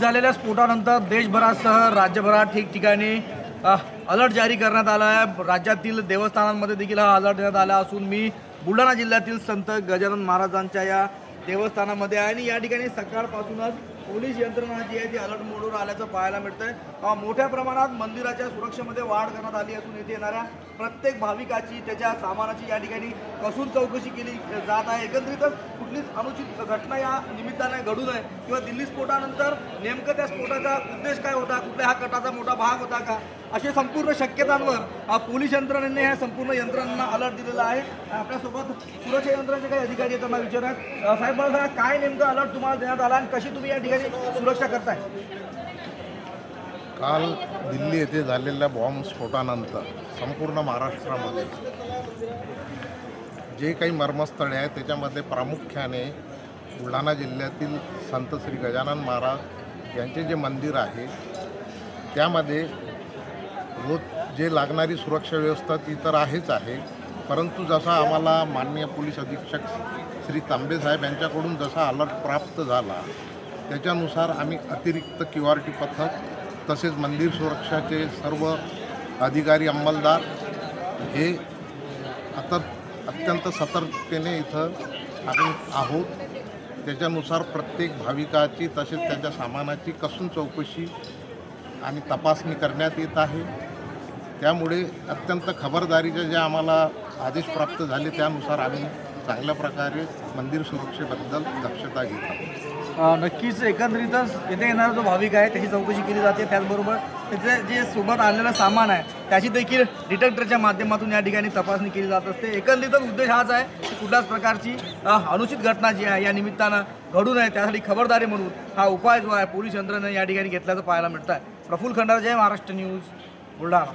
झालेल्या स्फोटानंतर देशभरासह राज्यभरात ठिकठिकाणी अलर्ट जारी करण्यात आला आहे। राज्यातील देवस्थानांमध्ये देखील हा अलर्ट देण्यात आला असून मी बुलढाणा जिल्ह्यातील संत गजानन महाराजांच्या या देवस्थानामध्ये आहे आणि या ठिकाणी सकाळपासूनच पोलीस यंत्रणा जी आहे ती अलर्ट मोडवर आल्याचं पाहायला मिळतंय। मोठ्या प्रमाणात मंदिराच्या सुरक्षेमध्ये वाढ करण्यात आली असून येथे येणाऱ्या प्रत्येक भाविकाची त्याच्या सामानाची या ठिकाणी कसून चौकशी केली जात आहे। एकंदरीतच कुठलीच अनुचित घटना या निमित्ताने घडू नये किंवा दिल्ली स्फोटानंतर नेमकं त्या स्फोटाचा उद्देश काय होता, कुठल्या हा कटाचा मोठा भाग होता का, असे संपूर्ण शक्यतांवर पोलीस यंत्रणेने ह्या संपूर्ण यंत्रणांना अलर्ट दिलेला आहे। आपल्यासोबत सुरक्षा यंत्रणेचे काही अधिकारी त्यांना विचारतात। साहेब मला काय नेमकं अलर्ट तुम्हाला देण्यात आला आणि कशी तुम्ही या ठिकाणी सुरक्षा करताय? काल दिल्ली येथे झालेल्या बॉम्बस्फोटानंतर संपूर्ण महाराष्ट्रामध्ये जे काही मर्मस्थळे आहेत त्याच्यामध्ये प्रामुख्याने बुलढाणा जिल्ह्यातील संत श्री गजानन महाराज यांचे जे मंदिर आहे त्यामध्ये रोज जे लागणारी सुरक्षा व्यवस्था ती तर आहेच आहे, परंतु जसा आम्हाला माननीय पोलीस अधीक्षक श्री तांबे साहेब यांच्याकडून जसा अलर्ट प्राप्त झाला त्याच्यानुसार आम्ही अतिरिक्त QRT पथक तसेच मंदिर सुरक्षाचे सर्व अधिकारी अंमलदार हे आता अत्यंत सतर्कतेने इथं आपण आहोत। त्याच्यानुसार प्रत्येक भाविकाची तसेच त्याच्या सामानाची कसून चौकशी आणि तपासणी करण्यात येत आहे। त्यामुळे अत्यंत खबरदारीचे जे आम्हाला आदेश प्राप्त झाले त्यानुसार आम्ही चांगल्या प्रकारे मंदिर सुरक्षेबद्दल दक्षता घेत आहोत। नक्कीच एकंदरीतच येथे येणारा जो भाविक आहे त्याची चौकशी केली जाते, त्याचबरोबर त्याचे जे सोबत आणलेलं सामान आहे त्याची देखील डिटेक्टरच्या माध्यमातून या ठिकाणी तपासणी केली जात असते। एकंदरीतच उद्देश हाच आहे की कुठल्याच प्रकारची अनुचित घटना जी आहे या निमित्तानं घडू नये त्यासाठी खबरदारी म्हणून हा उपाय जो आहे पोलीस यंत्रणेने या ठिकाणी घेतल्याचं पाहायला मिळतं आहे। प्रफुल्ल खंडारे, जय महाराष्ट्र न्यूज, बुलढाणा।